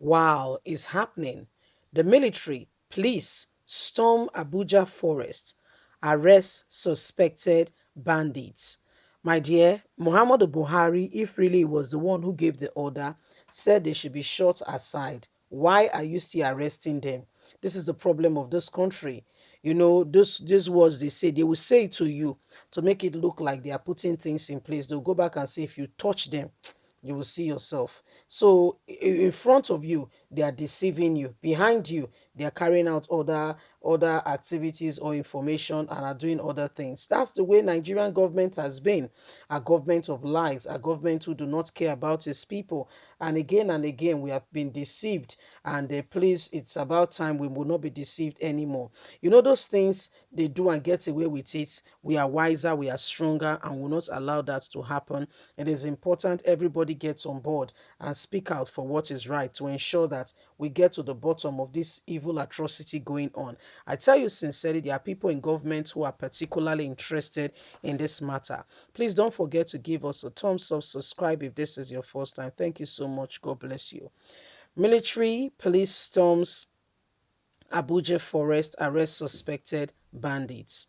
Wow, is happening. The military, police storm Abuja forest, arrest suspected bandits. My dear, Muhammadu Buhari, if really he was the one who gave the order, said they should be shot aside. Why are you still arresting them? This is the problem of this country. You know, this words they say, they will say it to you to make it look like they are putting things in place. They'll go back and say, if you touch them, you will see yourself. So in front of you, they are deceiving you. Behind you, they are carrying out other activities or information and are doing other things. That's the way Nigerian government has been. A government of lies, a government who do not care about its people. And again, we have been deceived. And please, it's about time we will not be deceived anymore. You know, those things they do and get away with it. We are wiser, we are stronger, and will not allow that to happen. It is important everybody gets on board and speak out for what is right to ensure that we get to the bottom of this evil atrocity going on. I tell you sincerely, there are people in government who are particularly interested in this matter. Please don't forget to give us a thumbs up, subscribe if this is your first time. Thank you so much. God bless you. Military police storms Abuja forest, arrest suspected bandits.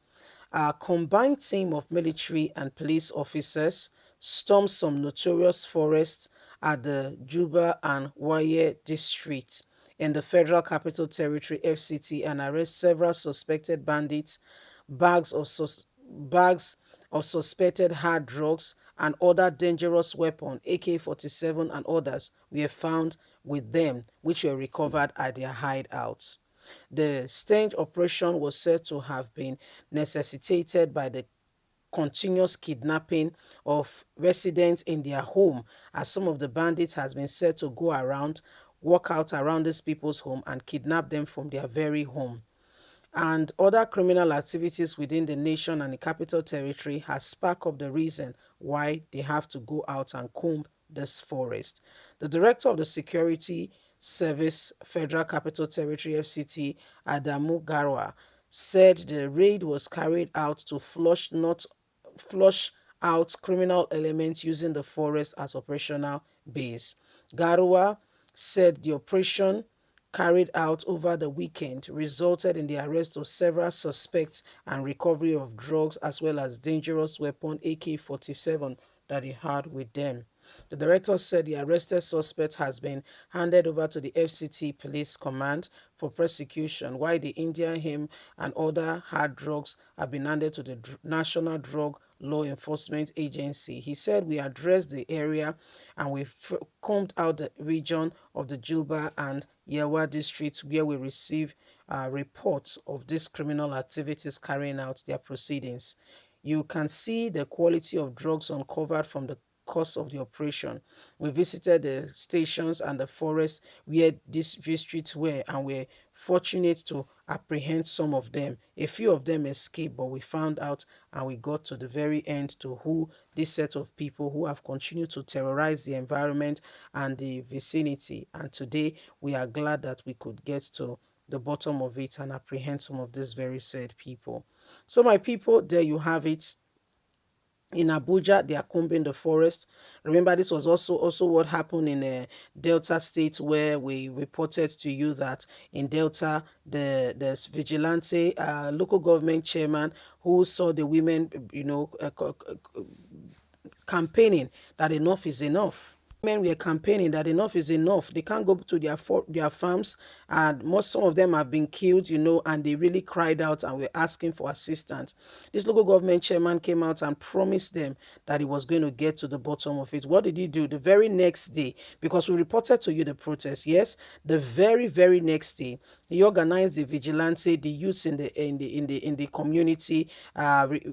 A combined team of military and police officers stormed some notorious forests at the Juba and Waye districts in the Federal Capital Territory (FCT) and arrest several suspected bandits, bags of suspected hard drugs, and other dangerous weapons, AK-47 and others, were found with them, which were recovered at their hideouts. The stage operation was said to have been necessitated by the continuous kidnapping of residents in their home, as some of the bandits has been said to go around, walk out around these people's home and kidnap them from their very home. And other criminal activities within the nation and the capital territory has sparked up the reason why they have to go out and comb this forest. The director of the Security Service Federal Capital Territory (FCT), Adamu Garwa, said the raid was carried out to flush out criminal elements using the forest as operational base. Garwa said the operation carried out over the weekend resulted in the arrest of several suspects and recovery of drugs as well as dangerous weapon AK-47 that he had with them. The director said the arrested suspect has been handed over to the FCT Police Command for prosecution, while the Indian hemp and other hard drugs have been handed to the National Drug Law Enforcement Agency. He said we addressed the area and we combed out the region of the Juba and Yewa districts where we receive reports of these criminal activities carrying out their proceedings. You can see the quality of drugs uncovered from the course of the operation. We visited the stations and the forests where these districts were and were fortunate to apprehend some of them. A few of them escaped, but we found out and we got to the very end to who this set of people who have continued to terrorize the environment and the vicinity. And today we are glad that we could get to the bottom of it and apprehend some of these very sad people. So my people, there you have it. In Abuja, they are combing the forest. Remember, this was also what happened in Delta State, where we reported to you that in Delta, the vigilante local government chairman who saw the women, campaigning that enough is enough. Men were campaigning that enough is enough. They can't go to their farms, and some of them have been killed, and they really cried out and were asking for assistance. This local government chairman came out and promised them that he was going to get to the bottom of it. What did he do? The very next day, because we reported to you the protest, yes, the very next day, he organized the vigilante, the youths in the community,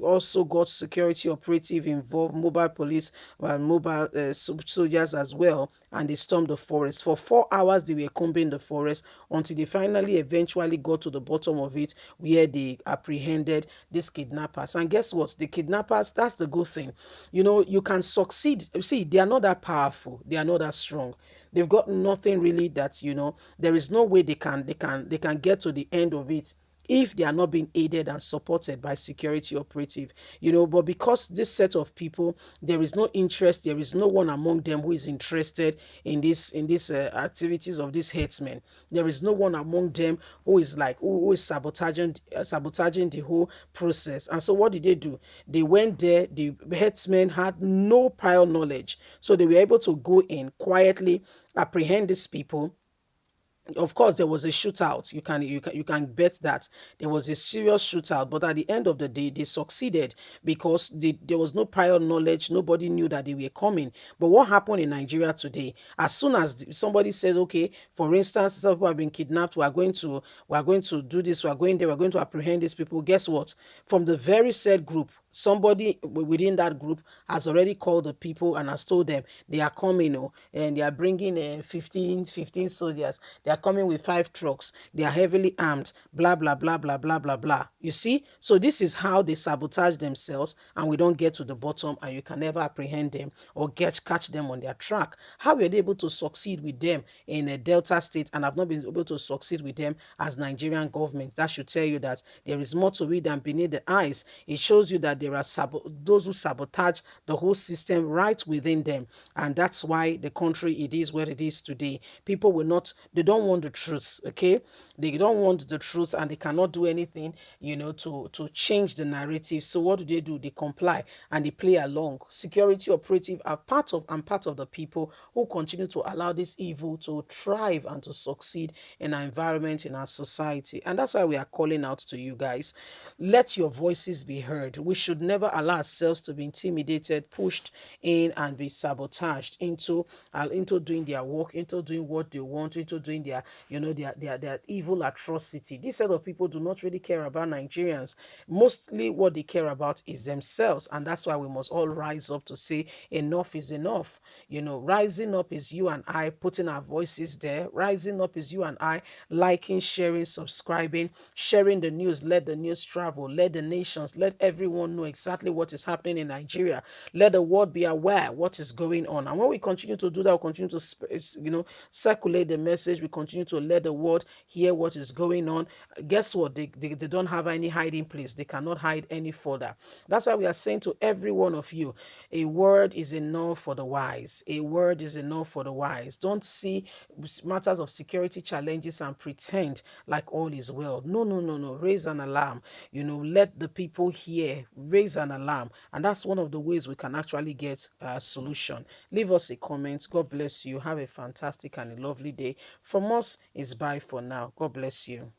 also got security operative involved, mobile police, mobile soldiers as well, and they stormed the forest. For 4 hours, they were combing the forest until they finally eventually got to the bottom of it, where they apprehended these kidnappers. And guess what? The kidnappers, that's the good thing. You can succeed. See, they are not that powerful. They are not that strong. They've got nothing really that, there is no way they can get to the end of it if they are not being aided and supported by security operative, but because this set of people, there is no interest, there is no one among them who is interested in these activities of these herdsmen. There is no one among them who is like who is sabotaging the whole process. And so what did they do? They went there. The herdsmen had no prior knowledge, so they were able to go in quietly, apprehend these people. Of course, there was a shootout. You can bet that there was a serious shootout, but at the end of the day they succeeded because there was no prior knowledge. Nobody knew that they were coming. But what happened in Nigeria today, as soon as somebody says, okay, for instance, some people have been kidnapped, we are going to do this, we are going there, we're going to apprehend these people. Guess what? From the very said group, somebody within that group has already called the people and has told them they are coming, and they are bringing 15 soldiers. They are coming with 5 trucks. They are heavily armed, blah blah blah blah blah blah blah. You see, so this is how they sabotage themselves, and we don't get to the bottom, and you can never apprehend them or catch them on their track. How were they able to succeed with them in a Delta state and have not been able to succeed with them as Nigerian government? That should tell you that there is more to it than beneath the eyes. It shows you that there are those who sabotage the whole system right within them, and that's why the country it is where it is today. People will not, they don't want the truth. Okay, they don't want the truth, and they cannot do anything, to change the narrative. So what do? They comply and they play along. Security operative are part of the people who continue to allow this evil to thrive and to succeed in our environment, in our society. And that's why we are calling out to you guys. Let your voices be heard. We should never allow ourselves to be intimidated, pushed in, and be sabotaged into doing their work, into doing what they want, into doing their evil atrocity. This set of people do not really care about Nigerians. Mostly what they care about is themselves, and that's why we must all rise up to say enough is enough. Rising up is you and I putting our voices there. Rising up is you and I liking, sharing, subscribing, sharing the news. Let the news travel. Let the nations, let everyone know exactly what is happening in Nigeria. Let the world be aware what is going on. And when we continue to do that, we continue to circulate the message. We continue to let the world hear what is going on. Guess what? They don't have any hiding place. They cannot hide any further. That's why we are saying to every one of you, a word is enough for the wise. A word is enough for the wise. Don't see matters of security challenges and pretend like all is well. No, no, no, no. Raise an alarm. Let the people hear. Raise an alarm. And that's one of the ways we can actually get a solution. Leave us a comment. God bless you. Have a fantastic and a lovely day. From us, it's bye for now. God bless you.